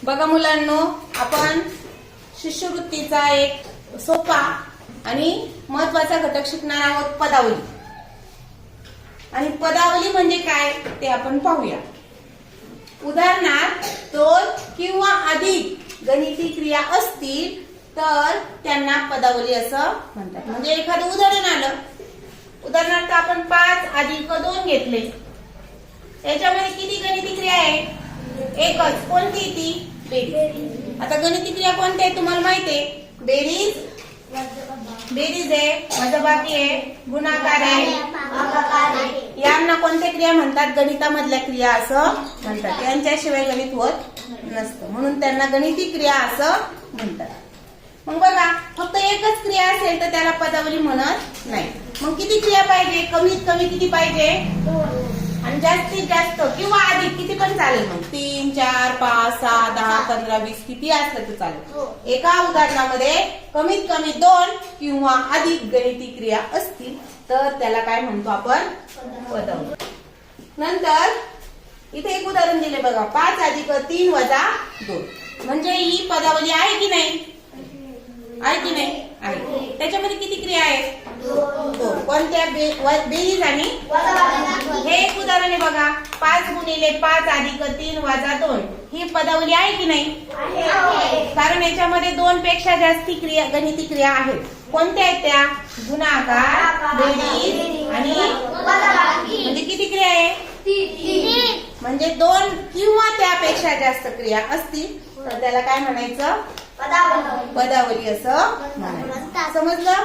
बघा मुलांनो, आपण शिष्यवृत्तीचा एक सोपा आणि महत्वाचा घटक शिकणार आहोत, पदावली. आणि पदावली म्हणजे काय ते आपण पाहूया. उदाहरणार्थ दोन किंवा अधिक गणिती क्रिया असतील तर त्यांना पदावली असं म्हणतात. म्हणजे एखादं उदाहरण आलं, उदाहरणार्थ आपण 5 अधिक 2 घेतले, याच्यामध्ये किती गणिती क्रिया आहे? एकच. कोणती ती? बेरीज. आता गणिती क्रिया कोणत्या आहे तुम्हाला माहिती आहे? बेरीज आहे, वजाबाकी आहे, गुणाकार आहे. यांना कोणत्या क्रिया म्हणतात? गणितामधल्या क्रिया असं म्हणतात. यांच्याशिवाय गणित होत नसतं, म्हणून त्यांना गणिती क्रिया असं म्हणतात. मग बघा, फक्त एकच क्रिया असेल तर त्याला पदावली म्हणत नाही. मग किती क्रिया पाहिजे? कमीत कमी किती पाहिजे? आणि जास्तीत जास्त किंवा अधिक किती पण चालेल. मग 3, 4, 5, 6, 10, 15, 20 किती असलं तर चालेल. एका उदाहरणामध्ये कमीत कमी 2 किंवा अधिक गणिती क्रिया असतील तर त्याला काय म्हणतो आपण? पदावली. नंतर इथे एक उदाहरण दिले बघा, 5 अधिक 3 वजा 2. म्हणजे ही पदावली आहे की नाही? आहे की नाही? आहे. त्याच्यामध्ये किती क्रिया आहेत? 2. कोणत्या? बेरीज आणि हे एक उदाहरण आहे बघा, 5 गुणिले 5 अधिक 3 वजा 2. ही पदावली आहे की नाही? कारण याच्यामध्ये 2 पेक्षा जास्ती क्रिया, गणिती क्रिया आहेत. कोणत्या आहेत त्या? गुणाकार, बेरीज आणि म्हणजे किती क्रिया आहे? 3. म्हणजे 2 किंवा त्यापेक्षा जास्त क्रिया असतील तर त्याला काय म्हणायचं? पदावली असं म्हणायचं. समजलं?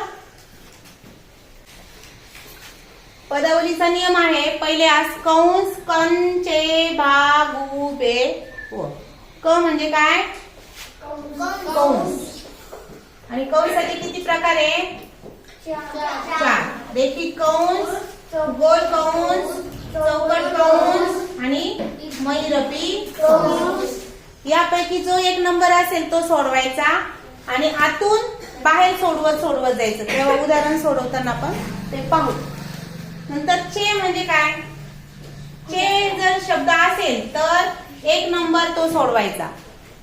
पदावलीचा नियम आहे, पहिले कंस, कंचे भागू बे व. क म्हणजे काय? कंस. आणि कंसाचे किती प्रकार आहे? 4. रेखिक कंस, गोल कंस, चौकट कंस आणि महिरपी कंस. यापैकी जो एक नंबर असेल तो सोडवायचा आणि आतून बाहेर सोडवत जायचं. तेव्हा उदाहरण सोडवताना आपण ते पाहू. नंतर चे म्हणजे काय? चे जर शब्द असेल तर एक नंबर तो सोडवायचा.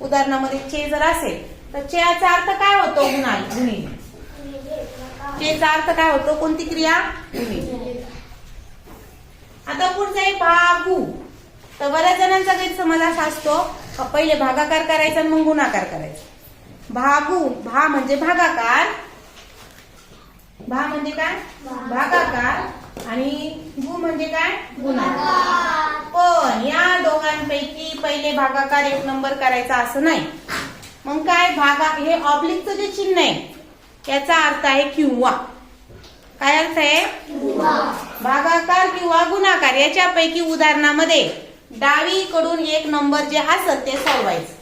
उदाहरणामध्ये चे जर असेल तर चेचा अर्थ काय होतो? गुणिले. चेचा अर्थ काय होतो? कोणती क्रिया? गुणिले. आता पुढचा आहे भागू. तर बऱ्याच जणांचा गैरसमज असा असतो, पहिले भागाकार करायचा आणि मग गुणाकार करायचा. भागू, भा म्हणजे भागाकार, भा म्हणजे काय? भागाकार आणि गु म्हणजे काय? गुणाकार. पण या दोघांपैकी पहिले भागाकार एक नंबर करायचा असं नाही. मग काय? हे ऑब्लिकचं जे चिन्ह आहे याचा अर्थ आहे किंवा. काय अर्थ आहे? भागाकार किंवा गुणाकार याच्यापैकी उदाहरणामध्ये डावीकडून एक नंबर जे असेल ते सोडवायचं.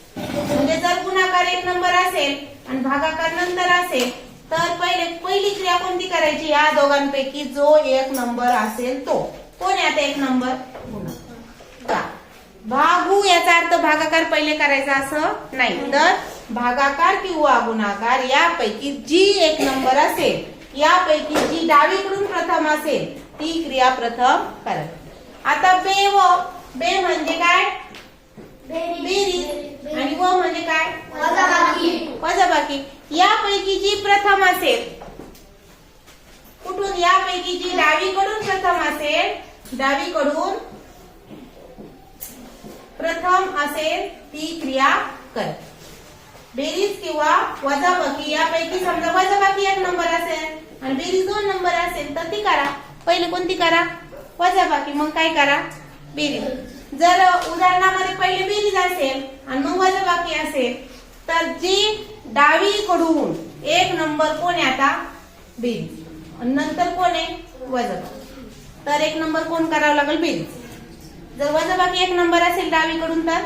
म्हणजे जर गुणाकार एक नंबर असेल आणि भागाकार नंतर असेल तर पहिली क्रिया कोणती करायची? या दोघांपैकी जो एक नंबर असेल तो. कोण आहे आता एक नंबर? गुणाकार. भागू याचा अर्थ भागाकार पहिले करायचा असं नाही, तर भागाकार किंवा गुणाकार यापैकी जी एक नंबर असेल, यापैकी जी डावीकडून प्रथम असेल ती क्रिया प्रथम करायची. आता बे म्हणजे काय? बेरीज. आणि व म्हणजे काय? वजाबाकी. यापैकी जी प्रथम असेल, कुठून? यापैकी जी डावीकडून प्रथम असेल, डावीकडून प्रथम असेल ती क्रिया कर. बेरीज किंवा वजाबाकी यापैकी समजा वजाबाकी एक नंबर असेल आणि बेरीज 2 नंबर असेल तर ती करा. पहिले कोणती करा? वजाबाकी. मग काय करा? बेरीज. जर उदाहरणामध्ये पहिले बेरीज असेल आणि मग वजाबाकी असेल तर जी डावीकडून एक नंबर कोण आहे आता? बेरीज. नंतर कोण आहे? वजाबाकी. तर एक नंबर कोण करावं लागेल? बेरीज. जर वजाबाकी एक नंबर असेल डावीकडून तर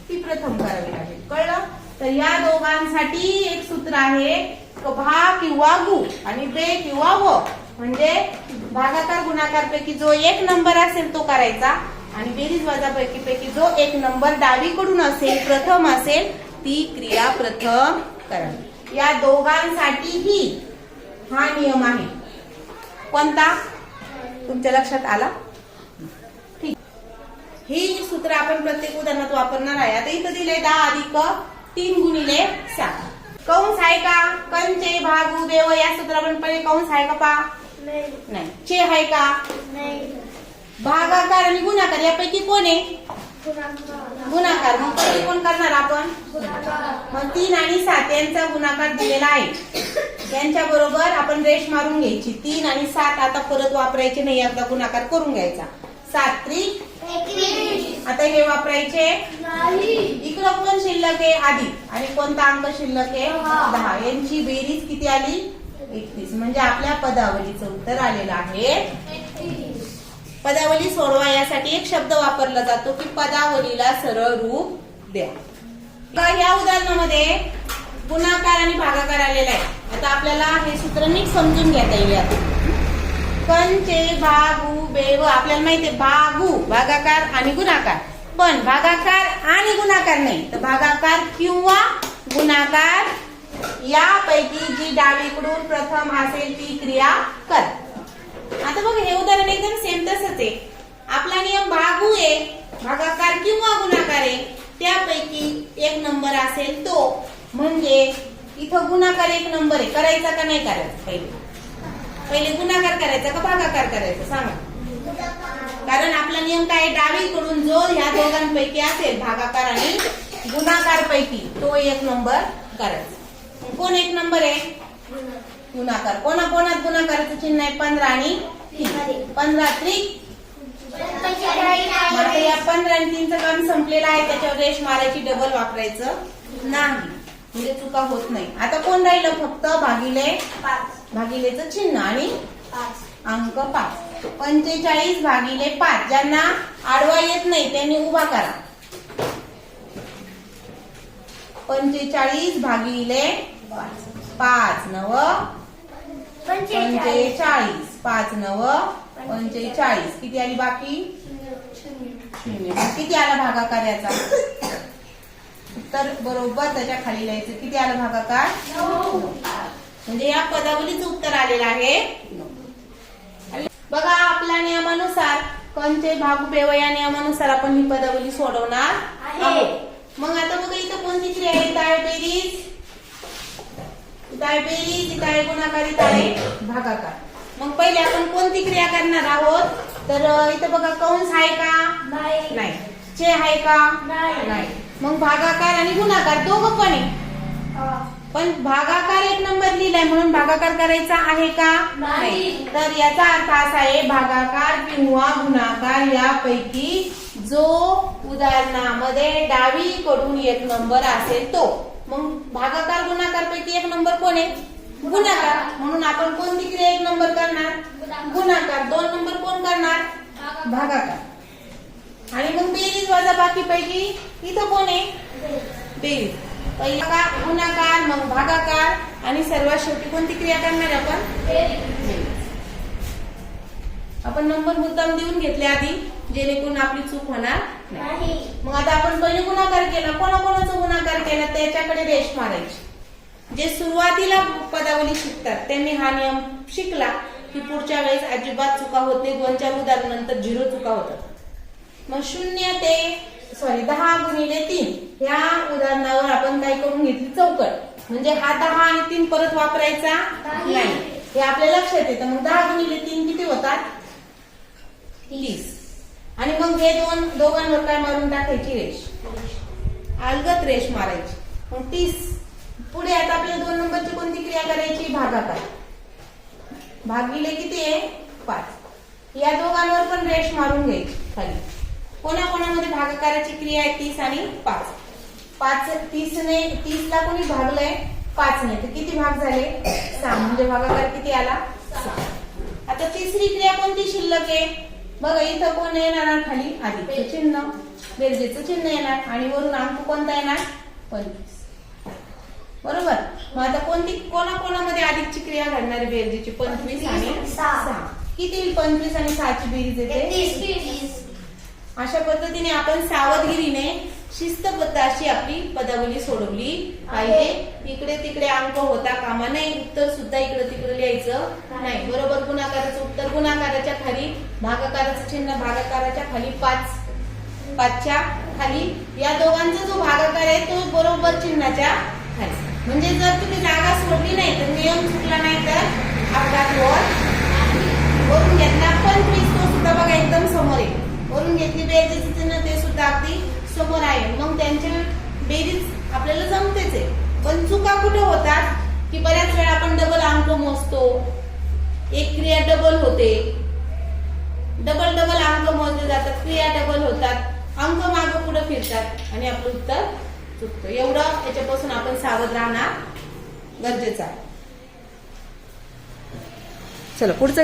ती प्रथम करावी लागेल. कळलं? तर या दोघांसाठी एक सूत्र आहे, भा किंवा गु आणि बे किंवा व. म्हणजे भागाकार गुणाकार पैकी जो एक नंबर असेल तो करायचा आणि बेरीज वजाबाकी जो एक नंबर डावीकडून असेल, प्रथम असेल ती क्रिया प्रथम करावी. या दोघांसाठीही हा नियम आहे. कोणता? तुमच्या लक्षात आला? ठीक. ही सूत्र आपण प्रत्येक उदाहरणात वापरणार आहे. आता इथं दिले 10 अधिक 3 गुणिले 7. कंस आहे का? कंचे भाग उभे व या सूत्राप्रमाणे पहिले कंस आहे का पा? नाही. चे आहे का? भागाकार आणि गुणाकार यापैकी कोण आहे? गुणाकार. मग पहिले कोण करणार आपण? मग 3 आणि 7 यांचा गुणाकार दिलेला आहे. यांच्या बरोबर आपण रेष मारून घ्यायची. 3 आणि 7 आता परत वापरायचे नाही, एकदा गुणाकार करून घ्यायचा. 7 त्रिक 21. आता हे वापरायचे इकडं कोण शिल्लक आहे? आधी. आणि कोणता अंक शिल्लक आहे? 10. यांची बेरीज किती आली? 31. म्हणजे आपल्या पदावलीचं उत्तर आलेलं आहे. पदावली सोडवा यासाठी एक शब्द वापरला जातो की पदावलीला सरळ रूप द्या. या उदाहरणामध्ये गुणाकार आणि भागाकार आलेला आहे. आता आपल्याला हे सूत्र नीट समजून घेता येईल. कंचे भागू बेव आपल्याला माहिती आहे भागू भागाकार आणि गुणाकार, पण भागाकार आणि गुणाकार नाही तर भागाकार किंवा गुणाकार यापैकी जी डावीकडून प्रथम असेल ती क्रिया कर. आता बघ हे उदाहरण एकदम सेम तसंच आहे. आपला नियम भागू आहे, भागाकार किंवा गुणाकार आहे, त्यापैकी एक नंबर असेल तो. म्हणजे इथं गुणाकार एक नंबर आहे. करायचा का नाही करायचा? पहिले गुणाकार करायचा का भागाकार करायचा सांगा. कारण आपला नियम काय? डावीकडून जो ह्या दोघांपैकी असेल भागाकार आणि गुणाकार पैकी तो एक नंबर करायचा. कोण एक नंबर आहे? गुणाकार. कोणाकोणात गुणाकाराचं चिन्ह आहे? 15 आणि 3. 15 त्रिक. आता या 15 आणि 3चं काम संपलेलं आहे. त्याच्यावर रेष मारायची, डबल वापरायचं नाही, म्हणजे चुका होत नाही. आता कोण राहिलं? फक्त भागिले 5. भागिलेचं चिन्ह आणि अंक 5. 45 भागिले 5. ज्यांना आडवा येत नाही त्यांनी उभा करा. 45 भागिले 5 9 45. 5 9 45. किती आली बाकी? 0. किती आला भागाकार याचा? उत्तर बरोबर त्याच्या खाली लिहायचं. किती आलं भागाकार? 9. म्हणजे या पदावलीचं उत्तर आलेलं आहे. बघा आपल्या नियमानुसार कंचे भागू बेव या नियमानुसार आपण ही पदावली सोडवणार आहोत. मग आता बघा इथं कोणती क्रिया आहे? इथं आहे बेरीज, इथं आहे बेरीज, इथं आहे गुणाकार, इथं आहे भागाकार. मग पहिले आपण कोणती क्रिया करणार आहोत? तर इथं बघा कंस आहे का? नाही. चे आहे का? नाही. मग भागाकार आणि गुणाकार दोघं पण आहे, पण भागाकार एक नंबर लिहिलाय म्हणून भागाकार करायचा आहे का? नाही. तर याचा अर्थ असा आहे भागाकार किंवा गुणाकार यापैकी जो उदाहरणामध्ये डावीकडून एक नंबर असेल तो. मग भागाकार गुणाकार पैकी एक नंबर कोण आहे? गुणाकार. म्हणून आपण कोणती क्रिया एक नंबर करणार? गुणाकार. 2 नंबर कोण करणार? भागाकार. आणि मग बेरीज वजा बाकी पैकी इथं कोण आहे? बेरीज. पहिला गुणाकार, मग भागाकार आणि सर्वात शेवटी कोणती क्रिया करणार आपण? बेरीज. आपण नंबर मुद्दाम देऊन घेतले आधी, जेणेकरून आपली चूक होणार नाही. मग आता आपण पहिले गुणाकार केला. कोणाकोणाचा गुणाकार केला त्याच्याकडे रेष मारायची. जे सुरुवातीला पदावली शिकतात त्यांनी हा नियम शिकला की पुढच्या वेळेस अजिबात चुका होत नाही. 2-4 उदाहरणानंतर 0 चुका होतात. मग 0 ते 10 गुणिले 3 ह्या उदाहरणावर आपण काय करून घेतली? चौकट. म्हणजे हा 10 आणि 3 परत वापरायचा नाही, हे आपल्या लक्षात येतं. मग 10 गुणिले 3 किती होतात? 30. आणि मग हे दोघांवर काय मारून टाकायची? रेष. अलगत रेष मारायची. मग 30. पुढे आता आपल्याला 2 नंबरची कोणती क्रिया करायची? भागाकार. भागिले किती आहे? 5. या दोघांवर पण रेष मारून घ्यायची खाली. कोणाकोणामध्ये भागाकाराची क्रिया आहे? 30 आणि 5. 30 ला कोणी भागलंय? 5 ने. तर किती भाग झाले? 6. म्हणजे भागाकार किती आला? 6. आता तिसरी क्रिया कोणती शिल्लक आहे? बघा इथं कोण येणार? खाली अधिकचं चिन्ह, बेरजेचं चिन्ह येणार आणि वरून अंक कोणता येणार? 25. बरोबर. मग आता कोणाकोणामध्ये अधिकची क्रिया घडणारी बेरजेची? 25 आणि 6. किती? 25 आणि 6 ची बेरीज येते 30. अशा पद्धतीने आपण सावधगिरीने शिस्तबद्ध अशी आपली पदावली सोडवली पाहिजे. इकडे तिकडे अंक होता कामा नये. उत्तर सुद्धा इकडे तिकडे लिहायचं नाही. बरोबर गुणाकाराचं उत्तर गुणाकाराच्या खाली, भागाकाराचं चिन्ह भागाकाराच्या खाली 5 5च्या खाली, या दोघांचा जो भागाकार आहे तो बरोबर चिन्हाच्या खाली. म्हणजे जर तुम्ही जागा सोडली नाही तर नियम चुकला नाही तर अपघात वरून घेतला. 25 तो सुद्धा बघा एकदम समोर आहे. वरून घेतली बेरजेचं चिन्ह ते सुद्धा अगदी समोर आहे. मग त्यांची बेरीज आपल्याला जमतेच आहे. पण चुका कुठे होतात की बऱ्याच वेळा आपण डबल अंक मोजतो, एक क्रिया डबल होते, डबल अंक मोजले जातात, क्रिया डबल होतात, अंक मागे पुढे फिरतात आणि आपलं उत्तर चुकतं. एवढं याच्यापासून आपण सावध राहणं गरजेचं आहे. चलो पुढचं